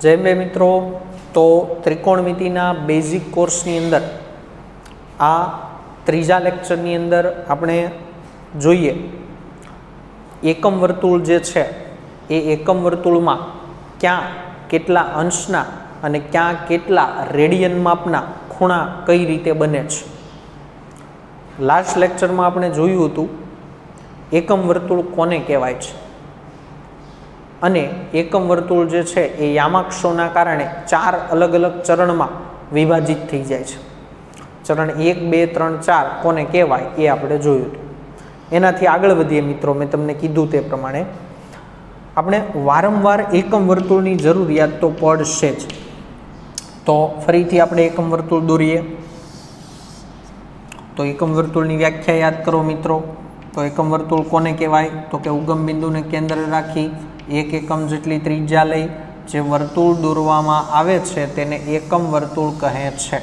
जय मे मित्रों। तो त्रिकोणमितिना बेजिक कोर्सनी अंदर आ त्रीजा लेक्चरनी अंदर आपणे जोईए एकम वर्तुळ जे छे ए एकम वर्तुळमां क्या केटला अंशना अने क्या केटला रेडियन मापना खूणा कई रीते बने छे। लास्ट लेक्चरमां आपणे जोयुं हतुं एकम वर्तुळ कोने कहेवाय छे अने एकम वर्तुळ जे छे ए यामाक्षोना कारणे चार अलग अलग चरणमां विभाजित थई जाय छे। चरण 1, 2, 3, 4 कोने कहेवाय ए आपणे जोयुं हतुं। एनाथी आगळ वधीए मित्रों, मैं तमने कीधुं ते प्रमाणे आपणे वारंवार एकम वर्तुळनी जरूरियात तो पड़शे ज। तो फरीथी आपणे एकम वर्तुळ दोरीए। तो एकम वर्तुळनी व्याख्या याद करो मित्रों। तो एकम वर्तुळ कोने कहेवाय तो के उगम बिंदुने केंद्र राखी एक एकम जेटली त्रिज्या लई जे वर्तुळ दोरवामां आवे छे तेने एकम वर्तुळ कहे छे।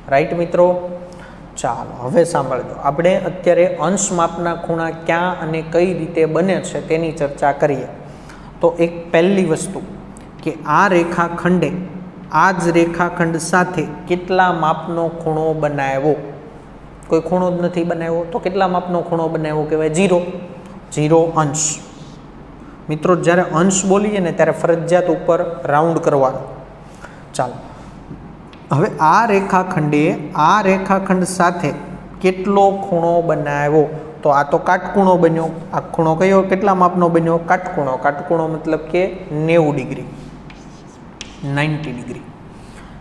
राइट मित्रों, चालो हवे सांभळजो। आपणे अत्यारे अंश मापना खूणा क्या अने कई रीते बने छे तेनी चर्चा करीए। तो एक पहली वस्तु के आ रेखाखंडे आज रेखाखंड साथे केटला मापनो खूणो बनाव्यो। कोई खूणो ज नथी बनाव्यो तो केटला मापनो खूणो बनाव्यो कहेवाय? 0 0 अंश। मित्रों ज्यारे अंश बोलीए ने त्यारे फरजियात उपर राउंड करवानो। चालो हवे आ रेखाखंडे आ रेखाखंड साथे केटलो खूणो बनाव्यो? तो आ तो काटखूणो बन्यो। आ खूणो कयो केटला मापनो बन्यो? काटखूणो। काटखूणो मतलब के 90 डिग्री 90 डिग्री।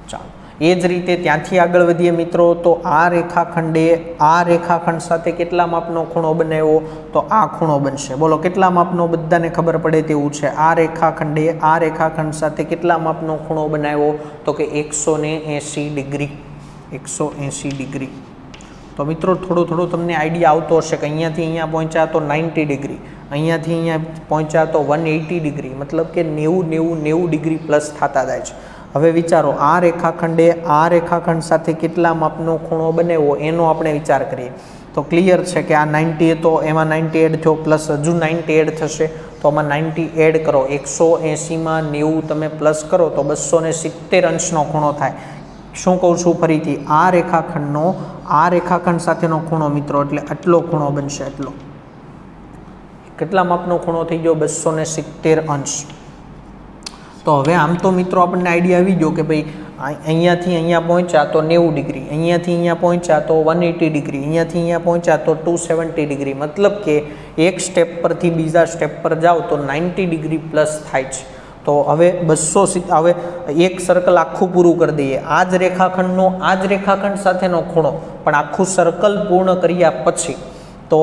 चालो ए ज रीते त्यांथी आगळ वधीए मित्रों। तो आ रेखाखंडे आ रेखाखंड साथे केटला मापनो खूणो बनाव्यो? तो आ खूणो बनशे। बोलो केटला मापनो? बधाने खबर पड़े तेवुं छे। आ रेखाखंडे आ रेखाखंड साथे केटला मापनो खूणो बनाव्यो? तो के 180 डिग्री 180 डिग्री। तो मित्रों थोड़ो थोड़ो तमने आइडिया आवतो हशे कि अहींयाथी अहींया पहोंच्या तो 90 डिग्री, अहींयाथी अहींया पहोंच्या तो 180 डिग्री, मतलब के 90 डिग्री प्लस थता जाय छे। हवे विचारो आ रेखाखंडे आ रेखाखंड साथे केटला मापनो खूणो बनाव्यो एनो आपणे विचार करीए। तो क्लियर छे कि आ 90 तो एमां 90 एड थयो प्लस हजू 90 एड थशे तो आमां 90 एड करो। 180 मां 90 तमे प्लस करो तो 270 अंशनो खूणो थाय। शुं कहूं छुं फरीथी? आ रेखाखंडनो आ रेखाखंड साथेनो खूणो मित्रों एटले आटलो खूणो बनशे। आटलो केटला मापनो खूणो थई गयो? 270 अंश। तो हवे आम तो मित्रों आपने आइडिया आवी गयो कि भाई अहींयाथी अहींया पहोंच्या तो 90 डिग्री, अहींयाथी अहींया पहोंच्या तो 180 डिग्री, अहींयाथी अहींया पहोंच्या तो 270 डिग्री, मतलब के एक स्टेप परथी बीजा स्टेप पर जाओ तो 90 डिग्री प्लस थाय छे। तो हवे 270 हवे एक सर्कल आखुं पूरुं कर दईए। आज रेखाखंडनो आज रेखाखंड साथेनो खूणो पण आखुं सर्कल पूर्ण कर्या पछी तो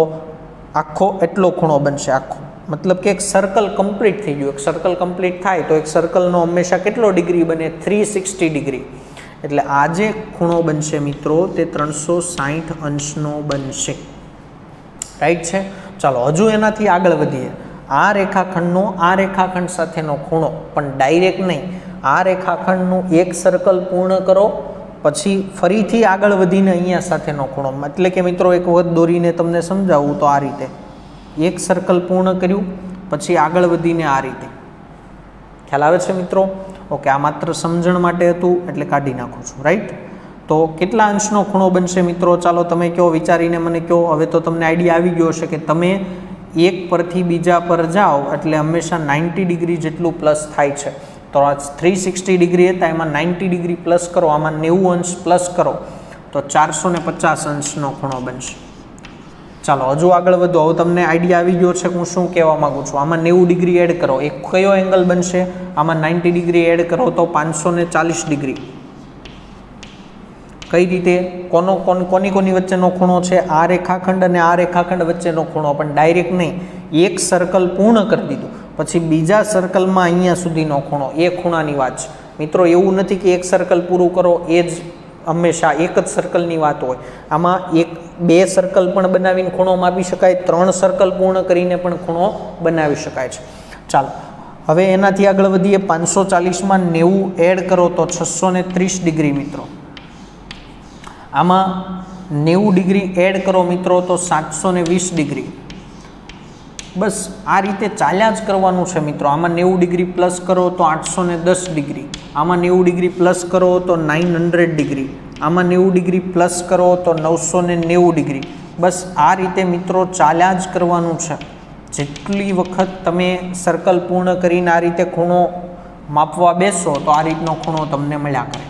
आखो एटलो खूणो बनशे। आखो मतलब कि एक सर्कल कम्प्लीट थी गयुं। एक सर्कल कम्प्लीट थाय तो एक सर्कलनो हमेशा केटलो डिग्री बने? 360 डिग्री। एटले आ जे खूणो बनशे मित्रों ते 360 अंशनो बनशे। राइट छे। चालो हजू एनाथी आगळ वधीए। आ रेखाखंडनो आ रेखाखंड साथेनो खूणो पण डायरेक्ट नहीं। आ रेखाखंडनुं एक सर्कल पूर्ण करो पछी फरीथी आगळ वधीने अहींया साथेनो खूणो। એટલે કે મિત્રો એક વખત દોરીને તમને સમજાવું તો આ રીતે एक सर्कल पूर्ण कर्યું પછી આગળ વધીને આ રીતે। ખ્યાલ આવે છે મિત્રો? ઓકે, આ માત્ર સમજણ માટે હતું એટલે કાઢી નાખું છું। રાઈટ। તો કેટલા અંશનો ખૂણો બનશે મિત્રો? ચાલો તમે કહો, વિચારીને મને કહો। હવે તો તમને આઈડિયા આવી ગયો હશે કે તમે એક પરથી બીજા પર જાઓ એટલે હંમેશા 90 ડિગ્રી જેટલું પ્લસ થાય છે। તો આ 360 ડિગ્રી હતા એમાં 90 ડિગ્રી પ્લસ કરો, આમાં 90 અંશ પ્લસ કરો તો 450 અંશનો ખૂણો બનશે। ચાલો હજુ આગળ વધો। હવે તમને આઈડિયા આવી ગયો છે હું શું કહેવા માંગુ છું। આમાં 90 ડિગ્રી એડ કરો, એક કયો એંગલ બનશે? આમાં 90 ડિગ્રી એડ કરો તો 540 ડિગ્રી। કઈ રીતે? કોની વચ્ચેનો ખૂણો છે? આ રેખાખંડ અને આ રેખાખંડ વચ્ચેનો ખૂણો, પણ ડાયરેક્ટ નહીં। એક સર્કલ પૂર્ણ કરી દીધું પછી બીજા સર્કલમાં અહીંયા સુધીનો ખૂણો, એ ખૂણાની વાત છે મિત્રો। એવું નથી કે એક સર્કલ પૂરું કરો એ જ हमेशा एक ज सर्कलनी वात होय। आमां एक बे सर्कल पण बनावीने खूणो मापी शकाय, 3 सर्कल पूर्ण करीने पण खूणो बनावी शकाय छे। चालो हवे एनाथी आगळ वधीए। 540 मां 90 एड करो तो 630 डिग्री मित्रों। आमां 90 डिग्री एड करो मित्रों तो 720 डिग्री। બસ આ રીતે ચાલ્યા જ કરવાનું છે મિત્રો. આમાં 90 ડિગ્રી પ્લસ કરો તો 810 ડિગ્રી, આમાં 90 ડિગ્રી પ્લસ કરો તો 900 ડિગ્રી, આમાં 90 ડિગ્રી પ્લસ કરો તો 990 ડિગ્રી. બસ આ રીતે મિત્રો ચાલ્યા જ કરવાનું છે. જેટલી વખત તમે સર્કલ પૂર્ણ કરીને આ રીતે ખૂણો માપવા બેસો તો આ રીતનો ખૂણો તમને મળ્યા કરે.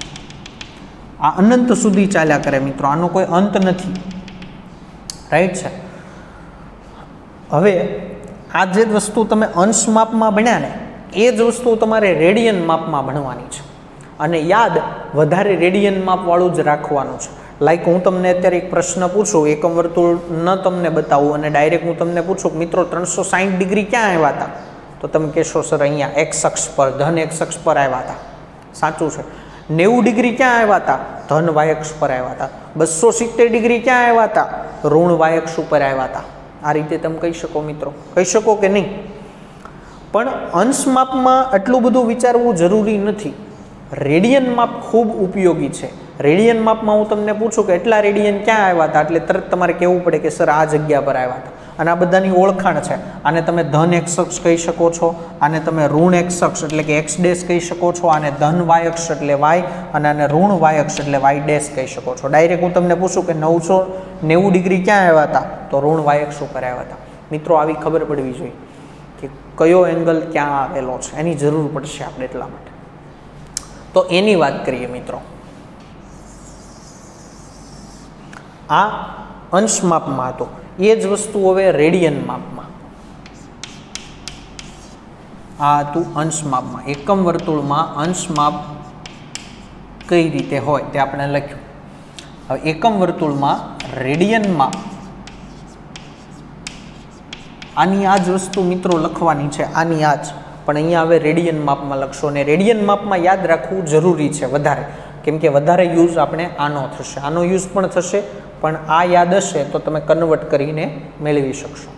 આ અનંત સુધી ચાલ્યા કરે મિત્રો, આનો કોઈ અંત નથી. રાઈટ છે. હવે આ જે વસ્તુ તમે અંશ માપમાં ભણ્યા ને એ જ વસ્તુ તમારે રેડિયન માપમાં ભણવાની છે. અને યાદ વધારે રેડિયન માપવાળું જ રાખવાનું છે. લાઈક હું તમને અત્યારે એક પ્રશ્ન પૂછું, એકમ વર્તુળ ન તમને બતાવું અને ડાયરેક્ટ હું તમને પૂછું કે મિત્રો 360 ડિગ્રી ક્યાં આવ્યા હતા, તો તમે કહેશો સર અહીંયા એક્સ અક્ષ પર, ધન એક્સ અક્ષ પર આવ્યા હતા. સાચું છે. 90 ડિગ્રી ક્યાં આવ્યા હતા, ધન વાય અક્ષ પર આવ્યા હતા. 270 ડિગ્રી ક્યાં આવ્યા હતા, ઋણ વાય અક્ષ ઉપર આવ્યા હતા. આ રીતે તમે કહી શકો મિત્રો, કહી શકો કે નહીં? પણ અંશ માપમાં આટલું બધું વિચારવું જરૂરી નથી. રેડિયન માપ ખૂબ ઉપયોગી છે. રેડિયન માપમાં હું તમને પૂછું કે એટલા રેડિયન ક્યાં આવ્યા હતા, એટલે તરત તમારે કહેવું પડે કે સર આ જગ્યા પર આવ્યા હતા. અને આ બધાની ઓળખાણ છે. આને તમે ધન એક્સ અક્ષ કહી શકો છો, આને તમે ઋણ એક્સ અક્ષ એટલે કે એક્સ ડેશ કહી શકો છો, આને ધન વાય અક્ષ એટલે વાય, અને આને ઋણ વાય અક્ષ એટલે વાય ડેશ કહી શકો છો. ડાયરેક્ટ હું તમને પૂછું કે 990 ડિગ્રી ક્યાં આવ્યા હતા, તો ઋણ વાય અક્ષ ઉપર આવ્યા હતા. મિત્રો આવી ખબર પડવી જોઈએ કે કયો એંગલ ક્યાં આવેલો છે, એની જરૂર પડશે આપણે એટલા માટે. તો એની વાત કરીએ મિત્રો. આ અંશ માપમાં હતો. એ જ વસ્તુ હવે રેડિયન માપમાં. આ હતું અંશ માપમાં. એકમ વર્તુળમાં અંશ માપ કઈ રીતે હોય તે આપણે લખ્યું. હવે એકમ વર્તુળમાં રેડિયન માપ, આની આ જ વસ્તુ મિત્રો લખવાની છે, આની આ જ, પણ અહીંયા હવે રેડિયન માપમાં લખશો. અને રેડિયન માપમાં યાદ રાખવું જરૂરી છે વધારે, કેમ કે વધારે યુઝ આપણે આનો થશે, આનો યુઝ પણ થશે, પણ આ યાદ હશે તો તમે કન્વર્ટ કરીને મેળવી શકશો.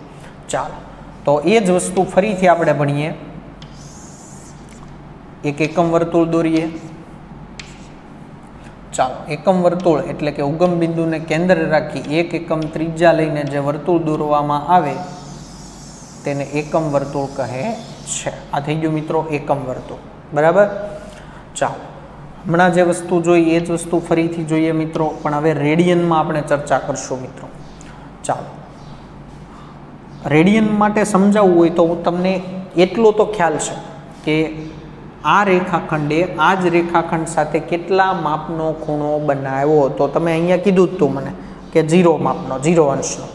ચાલો, તો એ જ વસ્તુ ફરીથી આપણે ભણીએ. એક એકમ વર્તુળ દોરીએ. ચાલો, એકમ વર્તુળ એટલે કે ઉગમ બિંદુને કેન્દ્ર રાખી એક એકમ ત્રિજ્યા લઈને જે વર્તુળ દોરવામાં આવે તેને એકમ વર્તુળ કહે છે. આ થઈ ગયું મિત્રો એકમ વર્તુળ. બરાબર. ચાલો, હમણાં જે વસ્તુ જોઈ એ જ વસ્તુ ફરીથી જોઈએ મિત્રો, પણ હવે રેડિયનમાં આપણે ચર્ચા કરશું મિત્રો. ચાલો, રેડિયન માટે સમજાવવું હોય તો તમને એટલો તો ખ્યાલ છે કે આ રેખાખંડે આ જ રેખાખંડ સાથે કેટલા માપનો ખૂણો બનાવ્યો, તો તમે અહીંયા કીધું જ તું મને કે 0 માપનો, 0 અંશનો.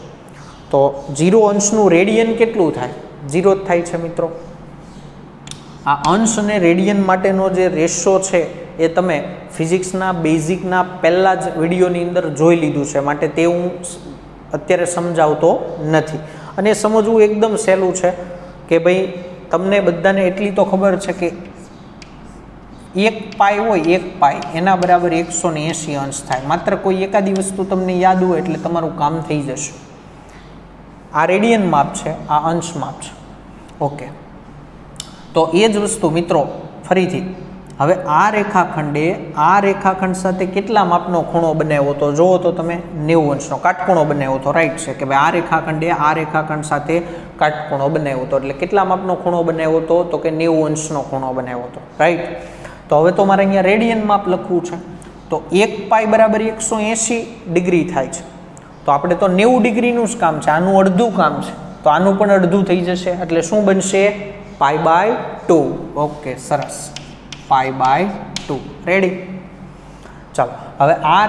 તો 0 અંશનું રેડિયન કેટલું થાય? 0 જ થાય છે મિત્રો. આ અંશ અને રેડિયન માટેનો જે રેશિયો છે એ તમે ફિઝિક્સના બેઝિકના પહેલાં જ વિડીયોની અંદર જોઈ લીધું છે, માટે તે હું અત્યારે સમજાવતો નથી. અને સમજવું એકદમ સહેલું છે કે ભાઈ તમને બધાને એટલી તો ખબર છે કે 1 પાઈ હોય, 1 પાઈ એના બરાબર 180 અંશ થાય. માત્ર કોઈ એકાદી વસ્તુ તમને યાદ હોય એટલે તમારું કામ થઈ જશે. આ રેડિયન માપ છે, આ અંશ માપ છે. ઓકે, તો એ જ વસ્તુ મિત્રો ફરીથી હવે આ રેખાખંડ સાથે કેટલા માપનો ખૂણો બનાવ્યો તો જુઓ તો તમે 90 અંશનો કાટખૂણો બનાવ્યો હતો. રાઈટ છે કે ભાઈ આ રેખાખંડે આ રેખાખંડ સાથે કાટખૂણો બનાવ્યો હતો, એટલે કેટલા માપનો ખૂણો બનાવ્યો હતો તો કે 90 અંશનો ખૂણો બનાવ્યો હતો. રાઈટ. તો હવે તો મારે અહીંયા રેડિયન માપ લખવું છે, તો 1 પાઈ બરાબર 180 ડિગ્રી થાય છે. તો આપણે તો 90 ડિગ્રીનું જ કામ છે, આનું અડધું કામ છે, તો આનું પણ અડધું થઈ જશે, એટલે શું બનશે? π/2. ઓકે, સરસ. π/2. રેડી. ચાલો, હવે આ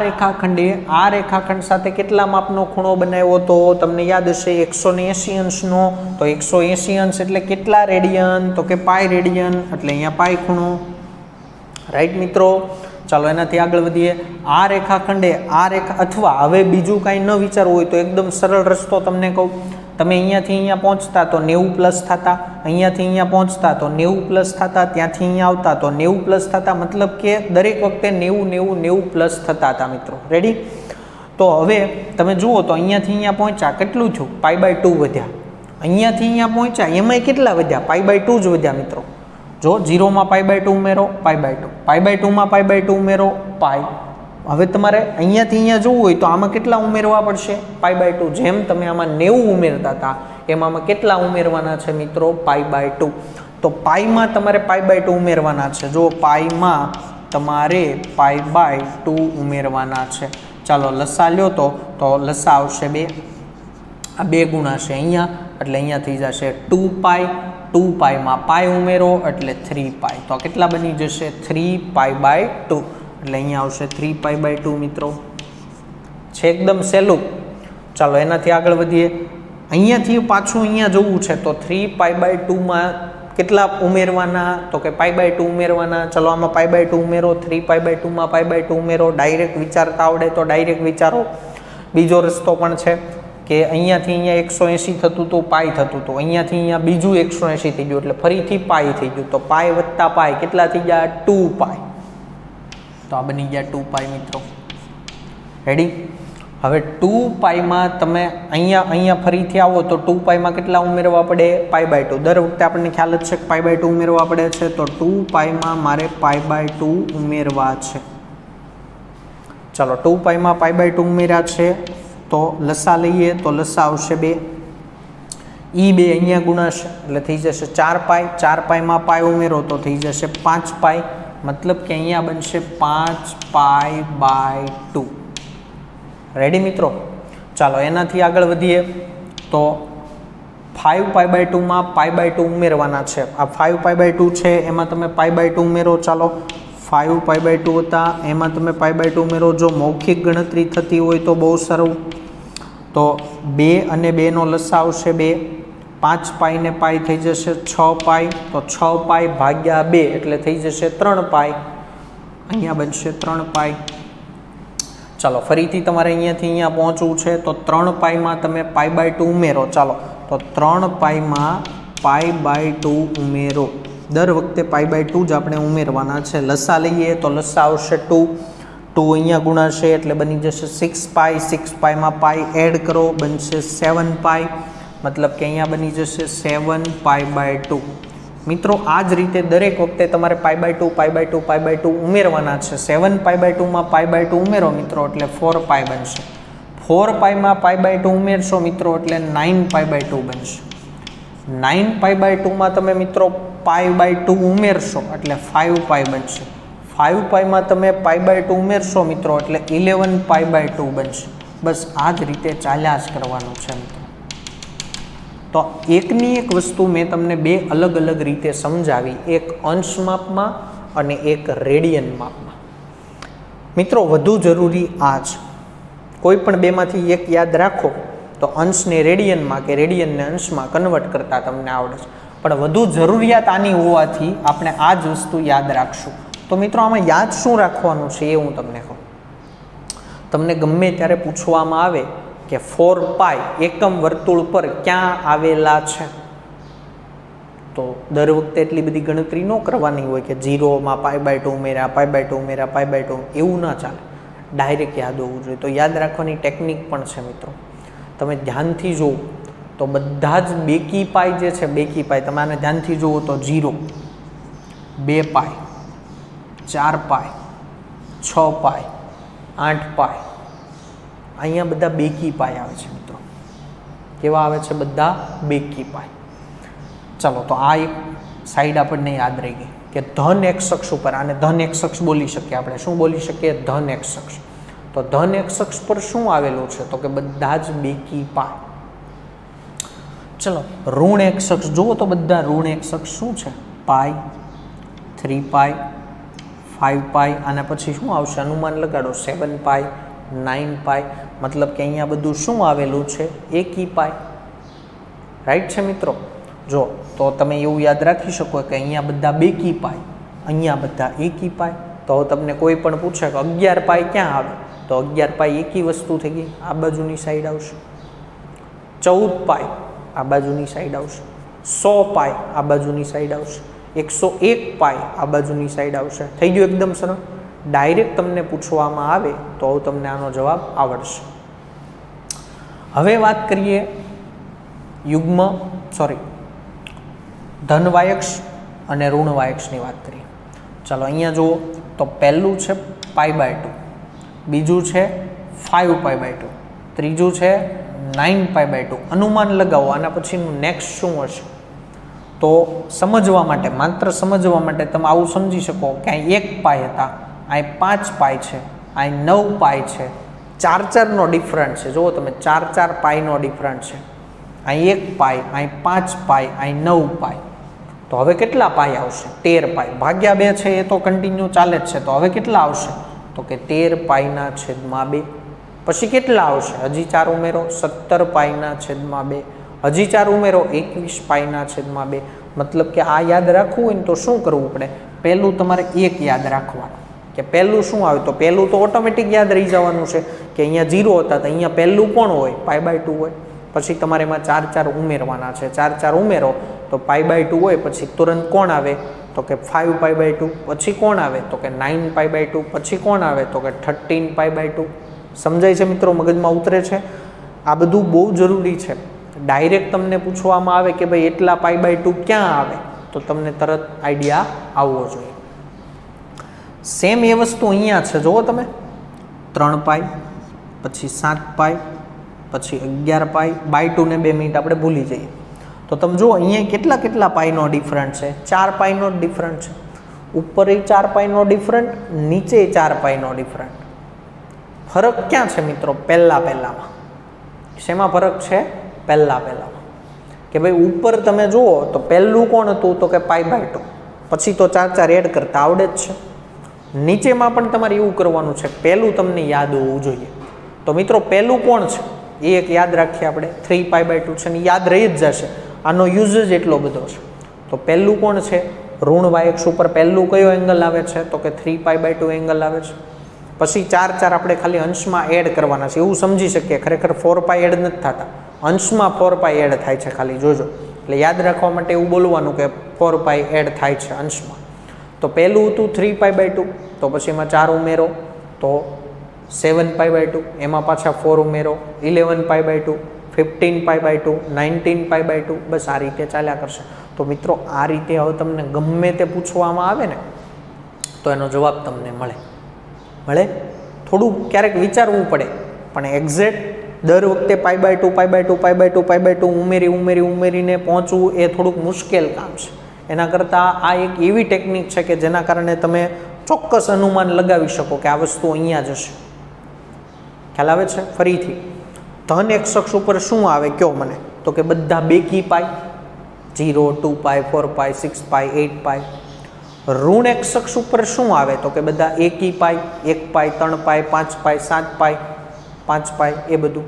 રેખાખંડ સાથે કેટલા માપનો ખૂણો બનાવ્યો તો તમને યાદ હશે 180 અંશનો. તો 180 અંશ એટલે કેટલા રેડિયન? તો કે પાઈ રેડિયન, એટલે અહીંયા પાઈ ખૂણો. રાઈટ મિત્રો. ચાલો એનાથી આગળ વધીએ. આ રેખાખંડે અથવા હવે બીજું કાંઈ ન વિચારવું હોય તો એકદમ સરળ રસ્તો તમને કહું. તમે અહીંયાથી અહીંયા પહોંચતા તો 90 પ્લસ થતા, અહીંયાથી અહીંયા પહોંચતા તો 90 પ્લસ થતા, ત્યાંથી અહીંયા આવતા તો 90 પ્લસ થતા, મતલબ કે દરેક વખતે 90 પ્લસ થતા હતા મિત્રો. રેડી. તો હવે તમે જુઓ તો અહીંયાથી અહીંયા પહોંચ્યા, કેટલું થયું? π/2 વધ્યા. અહીંયાથી અહીંયા પહોંચ્યા એમાંય કેટલા વધ્યા? π/2 જ વધ્યા મિત્રો. જો 0માં π/2 ઉમેરો, π/2, π/2માં π/2 ઉમેરો, પાઈ. હવે તમારે અહીંયાથી અહીંયા જોવું હોય તો આમાં કેટલા ઉમેરવા પડશે? π/2. જેમ તમે આમાં 90 ઉમેરતા હતા એમાં કેટલા ઉમેરવાના છે મિત્રો? π/2. તો પાઈમાં તમારે π/2 ઉમેરવાના છે. જો પાઈમાં તમારે π/2 ઉમેરવાના છે. ચાલો લસા લ્યો તો લસા આવશે 2. આ 2 ગુણાશે અહીંયા, એટલે અહીંયા થઈ જશે 2π. 2πમાં પાઈ ઉમેરો એટલે 3π. તો આ કેટલા બની જશે? 3π/2. એટલે અહીંયા આવશે 3π/2 મિત્રો. છે એકદમ સહેલું. ચાલો એનાથી આગળ વધીએ. અહીંયાથી પાછું અહીંયા જવું છે તો 3π/2માં કેટલા ઉમેરવાના? તો કે π/2 ઉમેરવાના. ચલો આમાં π/2 ઉમેરો, 3π/2માં π/2 ઉમેરો. ડાયરેક્ટ વિચારતા આવડે તો ડાયરેક્ટ વિચારો. બીજો રસ્તો પણ છે કે અહીંયાથી અહીંયા 180 થતું હતું, પાઈ થતું હતું. અહીંયાથી અહીંયા બીજું 180 થઈ ગયું એટલે ફરીથી પાઈ થઈ ગયું. તો પાઈ વત્તા પાઈ કેટલા થઈ ગયા? 2π. તો આ બની ગયા 2π મિત્રો. રેડી? હવે 2πમાં તમે અહીંયા ફરીથી આવો તો 2πમાં કેટલા ઉમેરવા પડે? π/2. દર વખતે આપણને ખ્યાલ જ છે કે π/2 ઉમેરવા પડે છે. તો 2πમાં મારે π/2 ઉમેરવા છે. ચાલો 2πમાં π/2 ઉમેર્યા છે તો લસા લઈએ તો લસા આવશે 2. ઈ 2 અહીંયા ગુણાશે એટલે થઈ જશે 4π. 4πમાં પાઈ ઉમેરો તો થઈ જશે 5π. મતલબ કે અહીંયા બનશે 5π/2. રેડી મિત્રો? ચાલો એનાથી આગળ વધીએ તો 5π/2માં π/2 ઉમેરવાના છે. આ 5π/2 છે એમાં તમે π/2 ઉમેરો. ચાલો 5π/2 હતા એમાં તમે π/2 ઉમેરો. જો મૌખિક ગણતરી થતી હોય તો બહુ સારું. તો 2 અને 2 નો લસા આવશે 2. 5π ને પાઈ થઈ જશે 6π. તો 6π ભાગ્યા 2 એટલે થઈ જશે 3π. અહીંયા બનશે 3π. ચાલો ફરીથી તમારે અહીંયાથી અહીંયા પહોંચવું છે તો 3πમાં તમે π/2 ઉમેરો. ચાલો તો 3πમાં π/2 ઉમેરો. દર વખતે π/2 જ આપણે ઉમેરવાના છે. લસા લઈએ તો લસા આવશે 2. 2 અહીંયા ગુણાશે એટલે બની જશે 6π. 6πમાં પાઈ એડ કરો બનશે 7π. મતલબ કે અહીંયા બની જશે 7π/2. મિત્રો આ જ રીતે દરેક વખતે તમારે π/2 ઉમેરવાના છે. 7π/2માં π/2 ઉમેરો મિત્રો એટલે 4π બનશે. 4πમાં π/2 ઉમેરશો મિત્રો એટલે 9π/2 બનશે. 9π/2માં તમે મિત્રો π/2 ઉમેરશો એટલે 5π બનશે. 5πમાં તમે π/2 ઉમેરશો મિત્રો એટલે 11π/2 બનશે. બસ આ જ રીતે ચાલ્યા જ કરવાનું છે મિત્રો. તો એકની એક વસ્તુ મેં તમને 2 અલગ અલગ રીતે સમજાવી, એક અંશ માપમાં અને એક રેડિયન માપમાં. મિત્રો વધુ જરૂરી આ છે, કોઈ પણ બેમાંથી એક યાદ રાખો તો અંશને રેડિયનમાં કે રેડિયનને અંશમાં કન્વર્ટ કરતા તમને આવડે છે. પણ વધુ જરૂરિયાત આની હોવાથી આપણે આ જ વસ્તુ યાદ રાખશું. તો મિત્રો આમાં યાદ શું રાખવાનું છે એ હું તમને કહું. તમને ગમે ત્યારે પૂછવામાં આવે કે 4π એકમ વર્તુળ પર ક્યાં આવેલા છે, તો દર વખતે એટલી બધી ગણતરી ન કરવાની હોય કે 0માં π/2 ઉમેર્યા, π/2 ઉમેર્યા, π/2 એવું ના ચાલે. ડાયરેક્ટ યાદ હોવું જોઈએ. તો યાદ રાખવાની ટેકનિક પણ છે મિત્રો. તમે ધ્યાનથી જુઓ તો બધા જ બેકી પાઈ જે છે, બેકી પાઈ તમે આને ધ્યાનથી જુઓ તો 0, 2π, 4π, 6π, 8π, અહીંયા બધા બેકી પાઈ આવે છે મિત્રો. કેવા આવે છે? બધા બેકી પાઈ. ચાલો તો આ એક સાઈડ આપણને યાદ રહી ગઈ કે ધન એક્સ અક્ષ ઉપર, આને ધન એક્સ અક્ષ બોલી શકીએ આપણે. શું બોલી શકીએ? ધન એક્સ અક્ષ. તો ધન એક્સ અક્ષ પર શું આવેલું છે? તો કે બધા જ બેકી પાઈ. ચલો ઋણ એક્સ અક્ષ જુઓ તો બધા ઋણ એક્સ અક્ષ શું છે? પાઈ, 3π, 5π, અને પછી શું આવશે? અનુમાન લગાડો. 7π, 9π. મતલબ કે અહીંયા બધું શું આવેલું છે? એકી પાઈ. રાઈટ છે મિત્રો? જો તો તમે એવું યાદ રાખી શકો કે અહીંયા બધા બેકી પાઈ, અહીંયા બધા એકી પાઈ. તો તમને કોઈ પણ પૂછે કે 11π ક્યાં આવે, તો 11π એકી વસ્તુ થઈ ગઈ, આ બાજુની સાઈડ આવશે. 14π આ બાજુની સાઈડ આવશે. 100π આ બાજુની સાઈડ આવશે. 101π આ બાજુની સાઈડ આવશે. થઈ ગયું એકદમ સરળ. ડાયરેક્ટ તમને પૂછવામાં આવે તો તમને આનો જવાબ આવડશે. હવે વાત કરીએ ધન વાયક્ષ અને ઋણ વાયક્ષની વાત કરીએ. ચાલો અહીંયા જુઓ તો પહેલું છે π/2, બીજું છે 5π/2, ત્રીજું છે 9π/2 અનુમાન લગાવો. આના પછીનું નેક્સ્ટ શું હશે? તો સમજવા માટે, માત્ર સમજવા માટે તમે આવું સમજી શકો કે અહીં 1π હતા, અહીં 5π છે, અહીં 9π છે, 4 ડિફરન્ટ છે. જુઓ તમે 4 પાઈનો ડિફરન્ટ છે. અહીં 1π, અહીં 5π, અહીં 9π. તો હવે કેટલા પાઈ આવશે? 13π ભાગ્યા 2 છે એ તો કન્ટિન્યુ ચાલે જ છે. તો હવે કેટલા આવશે? તો કે 13π/2. પછી કેટલા આવશે? હજી 4 ઉમેરો, 17π/2. હજી 4 ઉમેરો, 21π/2. મતલબ કે આ યાદ રાખવું હોય ને તો શું કરવું પડે? પહેલું તમારે 1 યાદ રાખવાનું કે પહેલું શું આવે. તો પહેલું તો ઓટોમેટિક યાદ રહી જવાનું છે કે અહીંયા 0 હતા તો અહીંયા પહેલું કોણ હોય? π/2 હોય. પછી તમારે એમાં 4 ઉમેરવાના છે. 4 ઉમેરો તો π/2 હોય. પછી તુરંત કોણ આવે? તો કે 5π/2. પછી કોણ આવે? તો કે 9π/2. પછી કોણ આવે? તો કે 13π/2. સમજાય છે મિત્રો? મગજમાં ઉતરે છે? આ બધું બહુ જરૂરી છે. ડાયરેક્ટ તમને પૂછવામાં આવે કે ભાઈ એટલા π/2 ક્યાં આવે, તો તમને તરત આઈડિયા આવવો જોઈએ. સેમ એ વસ્તુ અહીંયા છે. જુઓ તમે 3π, પછી 7π, પછી 11π/2 ને 2 મિનિટ આપણે ભૂલી જઈએ. તો તમે જુઓ અહીંયા કેટલા પાઈનો ડિફરન્ટ છે? 4 પાઈનો ડિફરન્ટ છે. ઉપર 4 પાઈનો ડિફરન્ટ, નીચે 4 પાઈનો ડિફરન્ટ. ફરક ક્યાં છે મિત્રો? પહેલામાં. શેમાં ફરક છે? પહેલામાં. કે ભાઈ ઉપર તમે જુઓ તો પહેલું કોણ હતું? તો કે π/2. પછી તો 4 એડ કરતા આવડે જ છે. નીચેમાં પણ તમારે એવું કરવાનું છે, પહેલું તમને યાદ હોવું જોઈએ. તો મિત્રો પહેલું કોણ છે? એ એક યાદ રાખીએ આપણે, 3π/2 છે ને યાદ રહી જ જશે. આનો યુઝ જ એટલો બધો છે. તો પહેલું કોણ છે? ઋણ y અક્ષ ઉપર પહેલું કયો એંગલ આવે છે? તો કે 3π/2 એંગલ આવે છે. પછી 4 આપણે ખાલી અંશમાં એડ કરવાના છે. એવું સમજી શકીએ, ખરેખર 4π એડ નથી થતા, અંશમાં 4π એડ થાય છે ખાલી, જોજો. એટલે યાદ રાખવા માટે એવું બોલવાનું કે 4π એડ થાય છે અંશમાં. તો પહેલું હતું 3π/2, તો પછી એમાં 4 ઉમેરો તો 7π/2, એમાં પાછા 4 ઉમેરો 11π/2, 15π/2, 19π/2. બસ આ રીતે ચાલ્યા કરશે. તો મિત્રો આ રીતે હવે તમને ગમે તે પૂછવામાં આવે ને તો એનો જવાબ તમને મળે. થોડું ક્યારેક વિચારવું પડે, પણ એક્ઝેક્ટ દર વખતે π/2 ઉમેરીને પહોંચવું એ થોડુંક મુશ્કેલ કામ છે. એના કરતાં આ એક એવી ટેકનિક છે કે જેના કારણે તમે ચોક્કસ અનુમાન લગાવી શકો કે આ વસ્તુ અહીંયા જ હશે. ખ્યાલ આવે છે? ફરીથી ધન એક્સ અક્ષ ઉપર શું આવે કયો મને? તો કે બધા બેકી પાઈ, 0, 2π, 4π, 6π, 8π. ઋણ એક્સ અક્ષ ઉપર શું આવે? તો કે બધા એકી પાઈ, 1π, 3π, 5π, 7π, 5π, એ બધું.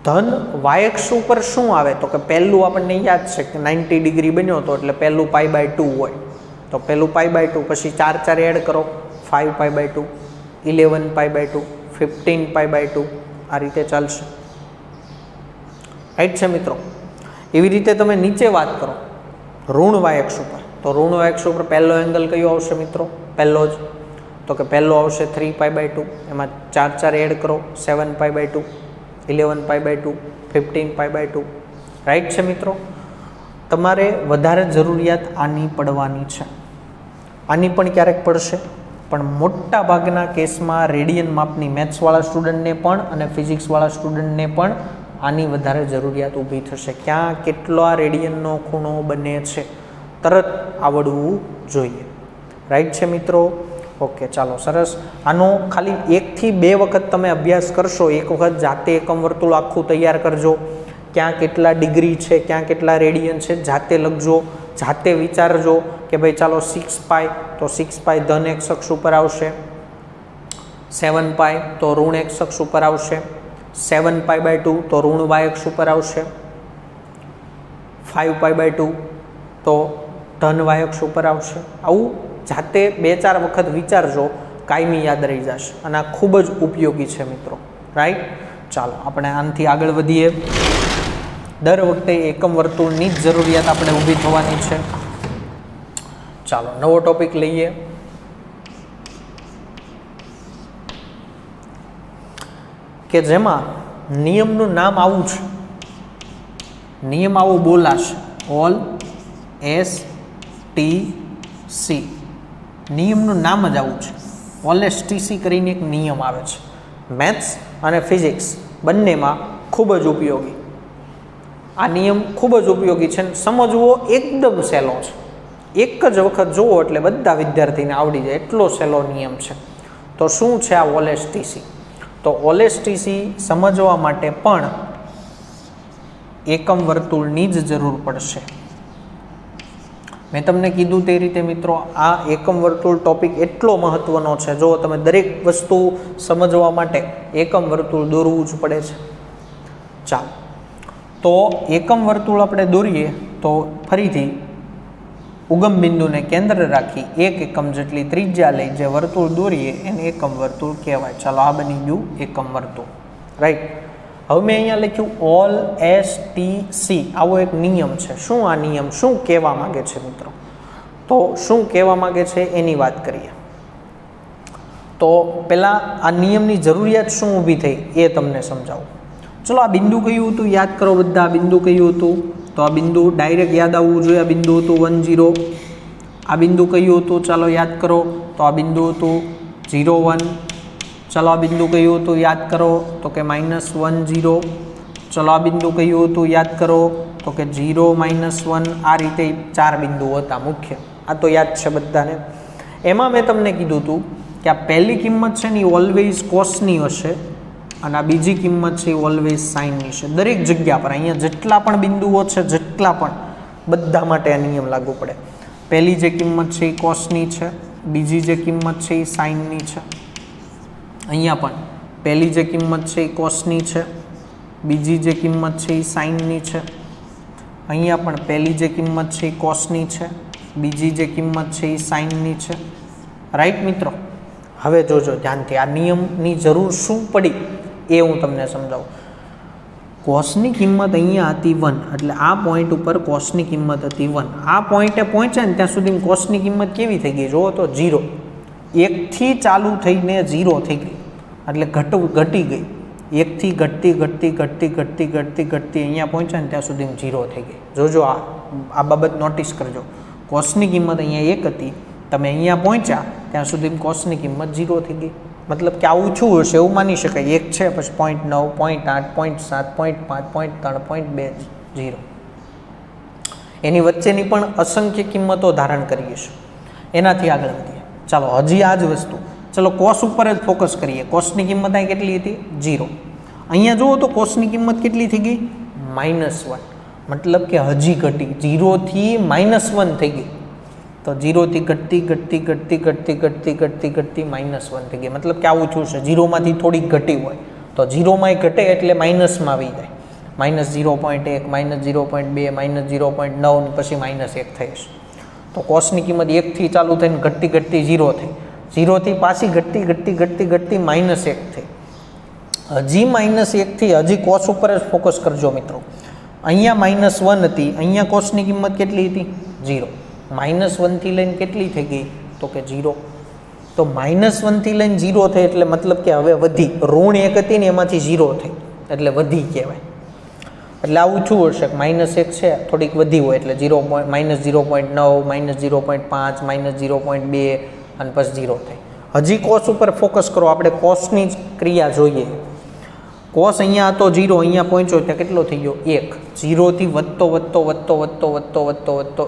ધન વાય અક્ષ ઉપર શું આવે? તો કે પહેલું આપણને યાદ છે કે 90 ડિગ્રી બન્યો હતો એટલે પહેલું π/2 હોય. તો પહેલું π/2, પછી 4 એડ કરો, 5π/2, 11π/2, 15π/2. આ રીતે ચાલશે. રાઈટ છે મિત્રો? એવી રીતે તમે નીચે વાત કરો ઋણ વાય અક્ષ ઉપર. તો ઋણ વાય અક્ષ ઉપર પહેલો એંગલ કયો આવશે મિત્રો? પહેલો જ. તો કે પહેલો આવશે 3π/2, એમાં 4 એડ કરો, 7π/2, 11π/2, 15π/2. રાઈટ છે મિત્રો? તમારે વધારે જરૂરિયાત આની પડવાની છે. આની પણ ક્યારેક પડશે, પણ મોટા ભાગના કેસમાં રેડિયન માપની મેથ્સવાળા સ્ટુડન્ટને પણ અને ફિઝિક્સવાળા સ્ટુડન્ટને પણ આની વધારે જરૂરિયાત ઊભી થશે. ક્યાં કેટલો રેડિયનનો ખૂણો બને છે તરત આવડવું જોઈએ. રાઈટ છે મિત્રો? ઓકે, ચાલો, સરસ. આનો ખાલી 1 થી 2 વખત તમે અભ્યાસ કરશો. એક વખત જાતે એકમ વર્તુળ આખું તૈયાર કરજો, ક્યાં કેટલા ડિગ્રી છે, ક્યાં કેટલા રેડિયન છે, જાતે લખજો, જાતે વિચારજો કે ભાઈ ચાલો 6π, તો 6π ધન એક્સ અક્ષ ઉપર આવશે, 7π તો ઋણ એક્સ અક્ષ ઉપર આવશે, 7π/2 તો ઋણ વાય અક્ષ ઉપર આવશે, 5π/2 તો ધન વાય અક્ષ ઉપર આવશે. આવું જાતે 2-4 વખત વિચારજો, કાયમી યાદ રહી જશે અને આ ખૂબ જ ઉપયોગી છે મિત્રો. રાઈટ? ચાલો આપણે આનાથી આગળ વધીએ. દર વખતે એકમ વર્તુળની જ જરૂરિયાત આપણે ઊભી થવાની છે. ચાલો નવો ટોપિક લઈએ. કે જેમાં નિયમનું નામ આવું છે, નિયમ આવો બોલાશે, ઓલ STC. નિયમનું નામ જ આવું છે, ઓલ STC કરીને એક નિયમ આવે છે. મેથ્સ અને ફિઝિક્સ બંનેમાં ખૂબ જ ઉપયોગી. આ નિયમ ખૂબ જ ઉપયોગી છે. સમજવો એકદમ સહેલો છે. એક જ વખત જુઓ એટલે બધા વિદ્યાર્થીને આવડી જાય એટલો સહેલો નિયમ છે. તો શું છે આ ઓલેસ્ટીસી? તો ઓલેસ્ટીસી સમજવા માટે પણ એકમ વર્તુળની જ જરૂર પડશે. મેં તમને કીધું તે રીતે મિત્રો, આ એકમ વર્તુળ ટોપિક એટલો મહત્વનો છે. જો તમે દરેક વસ્તુ સમજવા માટે એકમ વર્તુળ દોરવું જ પડે છે. ચાલો, તો એકમ વર્તુળ આપણે દોરીએ તો ફરીથી ઉગમ બિંદુને કેન્દ્ર રાખી 1 એકમ જેટલી ત્રિજ્યા લઈ જે વર્તુળ દોરીએ એને એકમ વર્તુળ કહેવાય. ચાલો, આ બની ગયું એકમ વર્તુળ, રાઈટ. હવે મેં અહીંયા લખ્યું OLSTC. આવો એક નિયમ છે. શું આ નિયમ શું કહેવા માંગે છે મિત્રો? તો શું કહેવા માંગે છે એની વાત કરીએ. તો પહેલાં આ નિયમની જરૂરિયાત શું ઊભી થઈ એ તમને સમજાવું. ચલો, આ બિંદુ કયું હતું યાદ કરો બધા. બિંદુ કયું હતું? તો આ બિંદુ ડાયરેક્ટ યાદ આવવું જોઈએ. આ બિંદુ હતું 1 0. આ બિંદુ કયું હતું? ચાલો યાદ કરો. તો આ બિંદુ હતું 0 1. ચલો, આ બિંદુ કયું હતું યાદ કરો? તો કે -1 0. ચલો, આ બિંદુ કયું હતું યાદ કરો? તો કે 0 -1. આ રીતે 4 બિંદુઓ હતા મુખ્ય. આ તો યાદ છે બધાને. એમાં મેં તમને કીધું હતું કે આ પહેલી કિંમત છે ને એ ઓલવેઝ કોસની હશે અને આ બીજી કિંમત છે એ ઓલવેઝ સાઇનની છે. દરેક જગ્યા પર અહીંયા જેટલા પણ બિંદુઓ છે, જેટલા પણ, બધા માટે આ નિયમ લાગુ પડે. પહેલી જે કિંમત છે એ કોસની છે, બીજી જે કિંમત છે એ સાઇનની છે. અહીંયા પણ પહેલી જે કિંમત છે એ કોસની છે, બીજી જે કિંમત છે એ સાઇનની છે. અહીંયા પણ પહેલી જે કિંમત છે એ કોસની છે, બીજી જે કિંમત છે એ સાઇનની છે. રાઈટ મિત્રો? હવે જોજો ધ્યાનથી, આ નિયમની જરૂર શું પડી એ હું તમને સમજાવું. કોસની કિંમત અહીંયા હતી 1, એટલે આ પોઈન્ટ ઉપર કોસની કિંમત હતી 1. આ પોઈન્ટે પહોંચ્યા ને ત્યાં સુધી કોસની કિંમત કેવી થઈ ગઈ? જુઓ તો 0. 1 થી ચાલુ થઈને 0 થઈ ગઈ, એટલે ઘટી ગઈ. 1 થી ઘટતી અહીંયા પહોંચ્યા ને ત્યાં સુધી 0 થઈ ગઈ. જોજો, આ બાબત નોટિસ કરજો. કોસની કિંમત અહીંયા 1 હતી, તમે અહીંયા પહોંચ્યા ત્યાં સુધી કોસની કિંમત 0 થઈ ગઈ. મતલબ કે આવું શું હશે એવું માની શકાય. 1 છે, પછી 0.9, 0.8, 0.7, 0.5, 0.3, 2, 0. એની વચ્ચેની પણ અસંખ્ય કિંમતો ધારણ કરીએ છીએ. એનાથી આગળ વધીએ. ચાલો, હજી આ જ વસ્તુ. ચલો, કોસ ઉપર જ ફોકસ કરીએ. કોસની કિંમત અહીં કેટલી હતી? 0. અહીંયા જુઓ તો કોસની કિંમત કેટલી થઈ ગઈ? -1. મતલબ કે હજી ઘટી. 0 થી -1 થઈ ગઈ. તો 0 થી ઘટતી -1 થઈ ગઈ. મતલબ કે આવું શું છે? 0 માંથી થોડીક ઘટી હોય તો 0 માં ઘટે એટલે માઇનસમાં આવી જાય. -0.1, -0.2, -0.9 પછી -1 થઈ હશે. તો કોસની કિંમત 1 થી ચાલુ થઈને ઘટતી 0 થઈ. 0 થી પાછી ઘટતી -1 થઈ. હજી -1 થી હજી કોસ ઉપર જ ફોકસ કરજો મિત્રો. અહીંયા -1 હતી, અહીંયા કોસની કિંમત કેટલી હતી? 0. -1 થી લઈને કેટલી થઈ ગઈ? તો કે 0. તો -1 થી લઈને 0 થઈ એટલે મતલબ કે હવે વધી. ઋણ 1 હતી ને એમાંથી 0 થઈ એટલે વધી કહેવાય. એટલે આવું શું હશે? -1 છે, થોડીક વધી હોય એટલે -0.9, -0.5, -0.2 અને પછી 0 થઈ. હજી કોસ ઉપર ફોકસ કરો. આપણે કોસની જ ક્રિયા જોઈએ. કોસ અહીંયા હતો 0, અહીંયા પહોંચ્યો ત્યાં કેટલો થઈ ગયો? 1. 0 થી વધતો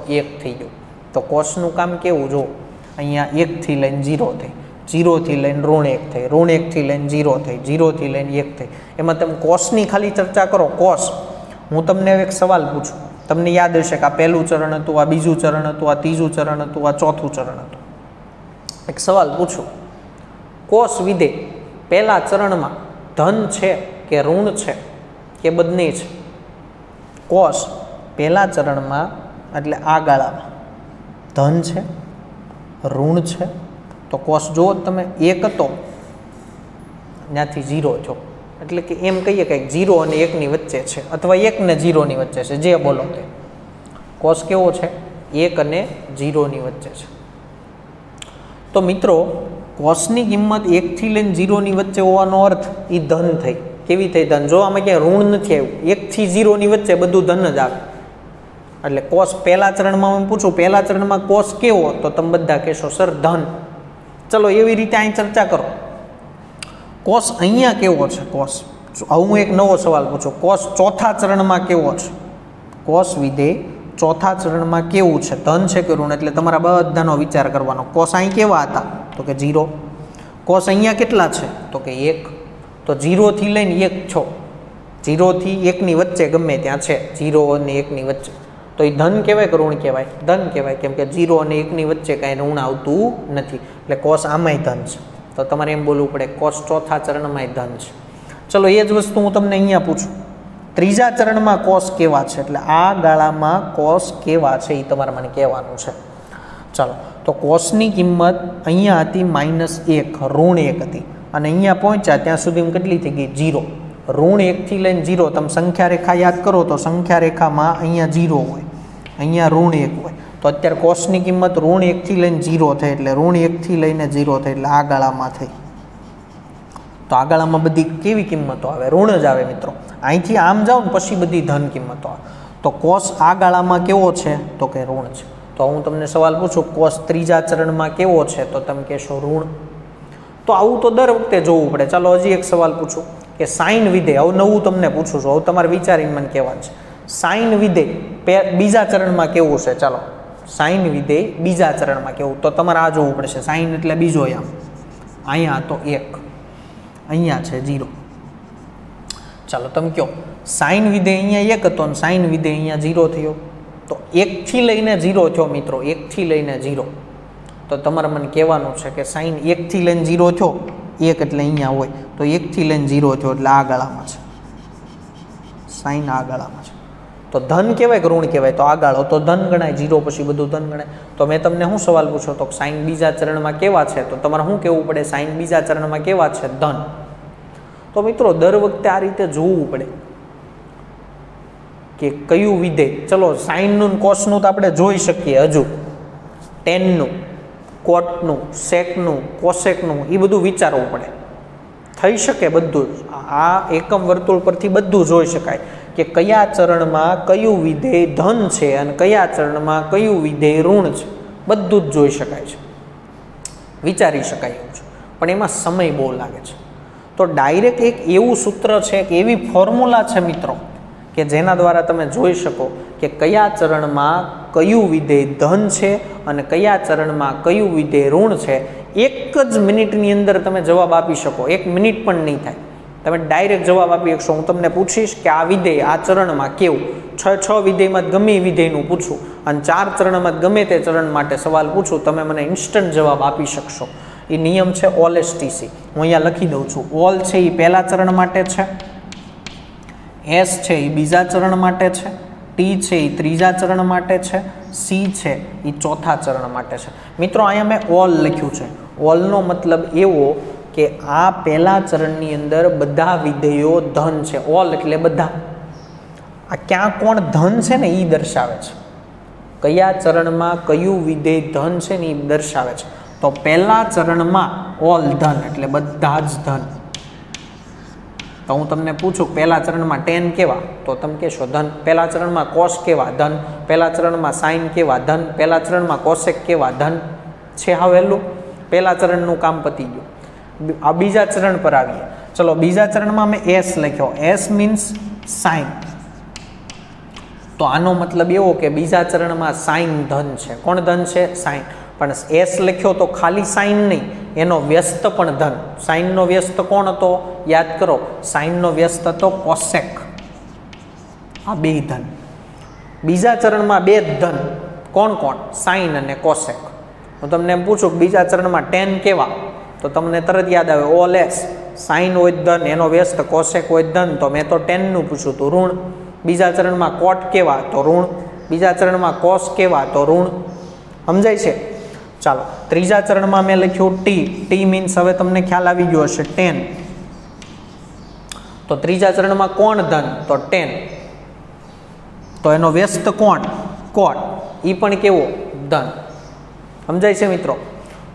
1 થઈ ગયો. તો કોસનું કામ કેવું? જો અહીંયા 1 થી લઈને 0 થઈ, 0 થી લઈને -1 થઈ, -1 થી લઈને 0 થઈ, 0 થી લઈને 1 થઈ. એમાં તમે કોસની ખાલી ચર્ચા કરો. કોસ, હું તમને એક સવાલ પૂછું. તમને યાદ હશે કે આ પહેલું ચરણ હતું, આ બીજું ચરણ હતું, આ ત્રીજું ચરણ હતું, આ ચોથું ચરણ હતું. એક સવાલ પૂછું. કોસ વિધેય પહેલા ચરણમાં ધન છે કે ઋણ છે કે બંને છે? કોસ પહેલા ચરણમાં એટલે આ ગાળામાં ધન છે, ઋણ છે. તો કોસ જુઓ તમે, 1 હતો ત્યાંથી 0 થયો. એટલે કે એમ કહીએ કે 0 અને 1 ની વચ્ચે છે, અથવા 1 ને 0 ની વચ્ચે છે, જે બોલો તે. કોસ કેવો છે? 1 અને 0 ની વચ્ચે છે. તો મિત્રો, કોસની કિંમત 1 થી લઈને 0 ની વચ્ચે હોવાનો અર્થ એ ધન થઈ. કેવી થઈ ધન? જો આમાં ક્યાંય ઋણ નથી આવ્યું. 1 થી 0 ની વચ્ચે બધું ધન જ આવે. એટલે કોસ પહેલા ચરણમાં હું પૂછું, પહેલા ચરણમાં કોસ કેવો? તો તમે બધા કહેશો સર ધન. ચલો, એવી રીતે અહીં ચર્ચા કરો. કોસ અહીંયા કેવો છે? કોસ હું એક નવો સવાલ પૂછું, કોસ ચોથા ચરણમાં કેવો છે? કોસ વિધેય ચોથા ચરણમાં કેવું છે? ધન છે કે ઋણ? એટલે તમારા બધાનો વિચાર કરવાનો. કોસ અહીં કેવા હતા? તો કે 0. કોસ અહીંયા કેટલા છે? તો કે 1. તો 0 થી લઈને 1 છો, 0 થી 1 ની વચ્ચે ગમે ત્યાં છે, 0 અને 1 ની વચ્ચે, તો એ ધન કહેવાય કે ઋણ કહેવાય? ધન કહેવાય, કેમ કે 0 અને 1 ની વચ્ચે કાંઈ ઋણ આવતું નથી. એટલે કોસ આમાંય ધન છે. તો તમારે એમ બોલવું પડે કોસ ચોથા ચરણમાંય ધન છે. ચલો એ જ વસ્તુ હું તમને અહીંયા પૂછું, ત્રીજા ચરણમાં કોસ કેવા છે? એટલે આ ગાળામાં કોસ કેવા છે એ તમારે મને કહેવાનું છે. ચાલો, તો કોસની કિંમત અહીંયા હતી -1, ઋણ 1 હતી, અને અહીંયા પહોંચ્યા ત્યાં સુધી કેટલી થઈ ગઈ? 0. ઋણ 1 થી લઈને 0. તમે સંખ્યા રેખા યાદ કરો તો સંખ્યા રેખામાં અહીંયા 0 હોય, અહીંયા ઋણ 1 હોય. તો અત્યારે કોસની કિંમત ઋણ 1 થી લઈને 0 થઈ, એટલે ઋણ 1 થી લઈને 0 થઈ, એટલે આ ગાળામાં થઈ. તો આ ગાળામાં બધી કેવી કિંમતો આવે? ઋણ જ આવે મિત્રો. અહીંથી આમ જાઓ ને પછી બધી ધન કિંમતો આવે. તો કોસ આ ગાળામાં કેવો છે? તો કે ઋણ છે. તો હું તમને સવાલ પૂછું, કોસ ત્રીજા ચરણમાં કેવો છે? તો તમે કહેશો ઋણ. તો આવું તો દર વખતે જોવું પડે. ચાલો હજી એક સવાલ પૂછું કે સાઇન વિધેય, હવે નવું તમને પૂછું છું, હવે તમારે વિચારીને મને કહેવાનું છે. સાઇન વિધેય બીજા ચરણમાં કેવું છે? ચાલો, સાઇન વિધેય બીજા ચરણમાં કેવું? તો તમારે આ જોવું પડશે. સાઇન એટલે બીજો, અહીંયા તો 1, અહીંયા છે 0. ચાલો તમે કહો, સાઇન વિધેય અહીંયા 1 હતો અને સાઇન વિધેય અહીંયા 0 થયો. તો 1 થી લઈને 0 થયો મિત્રો, 1 થી લઈને 0. તો તમારે મને કહેવાનું છે કે સાઇન 1 થી લઈને 0 થયો, 1 એટલે અહીંયા હોય, તો 1 થી લઈને 0 થયો એટલે આ ગાળામાં છે. સાઇન આ ગાળામાં છે. તો ધન કહેવાય કે ઋણ કહેવાય? તો આ ગાળો તો ધન ગણાય, 0 પછી બધું ધન ગણાય. તો મેં તમને શું સવાલ પૂછ્યો? તો સાઇન બીજા ચરણમાં કેવા છે? તો તમારે શું કહેવું પડે? સાઇન બીજા ચરણમાં કેવા છે? ધન. તો મિત્રો દર વખતે આ રીતે જોવું પડે કે કયું વિધેય. ચલો સાઇનનું કોસનું તો આપણે જોઈ શકીએ, હજુ ટેનનું, કોટનું, સેકનું, કોસેકનું, એ બધું વિચારવું પડે. થઈ શકે બધું જ. આ એકમ વર્તુળ પરથી બધું જોઈ શકાય કે કયા ચરણમાં કયું વિધેય ધન છે અને કયા ચરણમાં કયું વિધેય ઋણ છે. બધું જ જોઈ શકાય છે, વિચારી શકાય એવું છે, પણ એમાં સમય બહુ લાગે છે. તો ડાયરેક્ટ એક એવું સૂત્ર છે કે એવી ફોર્મ્યુલા છે મિત્રો કે જેના દ્વારા તમે જોઈ શકો કે કયા ચરણમાં કયું વિધેય ધન છે અને કયા ચરણમાં કયું વિધેય ઋણ છે. એક જ મિનિટની અંદર તમે જવાબ આપી શકો, 1 મિનિટ પણ નહીં થાય, તમે ડાયરેક્ટ જવાબ આપી શકશો. હું તમને પૂછીશ કે આ વિધેય આ ચરણમાં કેવું, 6 વિધેયમાં ગમે એ વિધેયનું પૂછું અને 4 ચરણમાં ગમે તે ચરણ માટે સવાલ પૂછું, તમે મને ઇન્સ્ટન્ટ જવાબ આપી શકશો. એ નિયમ છે OLSTC. હું અહીંયા લખી દઉં છું. ઓલ છે એ પહેલા ચરણ માટે છે, એસ છે એ બીજા ચરણ માટે છે, ટી છે એ ત્રીજા ચરણ માટે છે, સી છે એ ચોથા ચરણ માટે છે. મિત્રો અહીંયા મેં ઓલ લખ્યું છે. ઓલનો મતલબ એવો કે આ પહેલા ચરણની અંદર બધા વિધેયો ધન છે. ઓલ એટલે બધા. આ ક્યાં કોણ ધન છે ને એ દર્શાવે છે, કયા ચરણમાં કયું વિધેય ધન છે ને એ દર્શાવે છે. તો પહેલા ચરણમાં ઓલ ધન એટલે બધા જ ધન. તો હું તમને પૂછું પહેલા ચરણમાં ટેન કેવા? તો તમે કહેશો ધન. પહેલા ચરણમાં કોસ કેવા? ધન. પહેલા ચરણમાં સાઇન કેવા? ધન. પહેલા ચરણમાં કોસેક કેવા? ધન. છે હવેલું પહેલા ચરણનું કામ પતી ગયું. આ બીજા ચરણ પર આવીએ. ચલો બીજા ચરણમાં મેં એસ લખ્યો. S means sign. તો આનો મતલબ એવો કે બીજા ચરણમાં સાઇન ધન છે. કોણ ધન છે? સાઇન. પણ એસ લખ્યો તો ખાલી સાઇન નહીં, એનો વ્યસ્ત પણ ધન. સાઇનનો વ્યસ્ત કોણ હતો? યાદ કરો, સાઇનનો વ્યસ્ત હતો કોસેક. આ બે ધન. બીજા ચરણમાં બે ધન. કોણ કોણ? સાઇન અને કોસેક. હું તમને એમ પૂછું કે બીજા ચરણમાં ટેન કેવા? તો તમને તરત યાદ આવે ઓલ એસ. સાઇન હોય ધન, એનો વ્યસ્ત કોસેક હોય ધન, તો મેં તો ટેનનું પૂછ્યું હતું, ઋણ. બીજા ચરણમાં કોટ કેવા? તો ઋણ. બીજા ચરણમાં કોસ કેવા? તો ઋણ. સમજાય છે? ચાલો ત્રીજા ચરણમાં મેં લખ્યું ટી. ટી મીન્સ હવે તમને ખ્યાલ આવી ગયો હશે, 10. તો ત્રીજા ચરણમાં કોણ ધન? તો 10. તો એનો વ્યસ્ત કોણ? કોટ. એ પણ કેવો? ધન. સમજાય છે મિત્રો?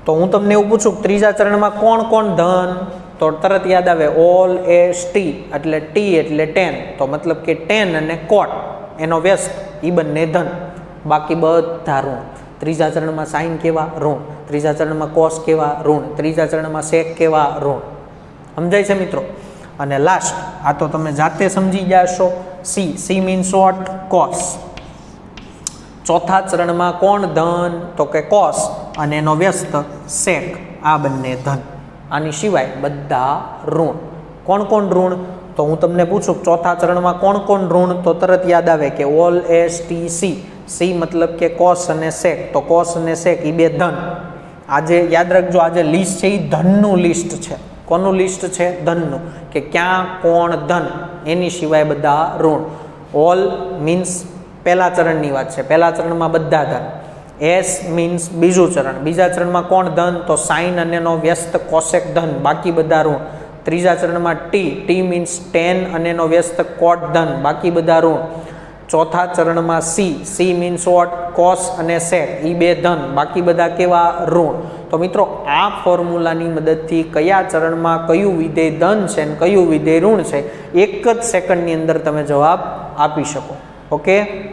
તો હું તમને એવું પૂછું ત્રીજા ચરણમાં કોણ કોણ ધન? તો તરત યાદ આવે ઓલ એસ ટી, એટલે ટી એટલે 10. તો મતલબ કે 10 અને કોટ એનો વ્યસ્ત એ બંને ધન, બાકી બધા ઋણ. ત્રીજા ચરણમાં સાઇન કેવા? ઋણ. ત્રીજા ચરણમાં કોસ કેવા? ઋણ. ત્રીજા ચરણમાં સેક કેવા? ઋણ. સમજાય છે મિત્રો? અને લાસ્ટ આ તો તમે જાતે સમજી જશો, સી મીન્સ વોટ? કોસ. ચોથા ચરણમાં કોણ ધન? તો કે કોસ, અને એનો વ્યસ્ત સેક, આ બંને ધન. આની સિવાય બધા ઋણ. કોણ કોણ ઋણ? તો હું તમને પૂછું ચોથા ચરણમાં કોણ કોણ ઋણ, તો તરત યાદ આવે કે all S T C. C મતલબ કે કોસ અને સેક, તો કોસ અને સેક એ બે ધન. આજે યાદ રાખજો, આજે લિસ્ટ છે એ ધનનું લિસ્ટ છે. કોનું લિસ્ટ છે? ધનનું. કે ક્યાં કોણ ધન, એની સિવાય બધા ઋણ. ઓલ મીન્સ પહેલા ચરણની વાત છે, પહેલા ચરણમાં બધા ધન. એસ મીન્સ બીજું ચરણ, બીજા ચરણમાં કોણ ધન? તો સાઇન અને એનો વ્યસ્ત કોસેક ધન, બાકી બધા ઋણ. ત્રીજા ચરણમાં ટી મીન્સ ટેન અને એનો વ્યસ્ત કોટ ધન, બાકી બધા ઋણ. ચોથા ચરણમાં સી મીન્સ વોટ? કોસ અને સેક, એ બે ધન, બાકી બધા કેવા? ઋણ. તો મિત્રો આ ફોર્મ્યુલાની મદદથી કયા ચરણમાં કયું વિધેય ધન છે અને કયું વિધેય ઋણ છે એક જ સેકન્ડની અંદર તમે જવાબ આપી શકો. ઓકે.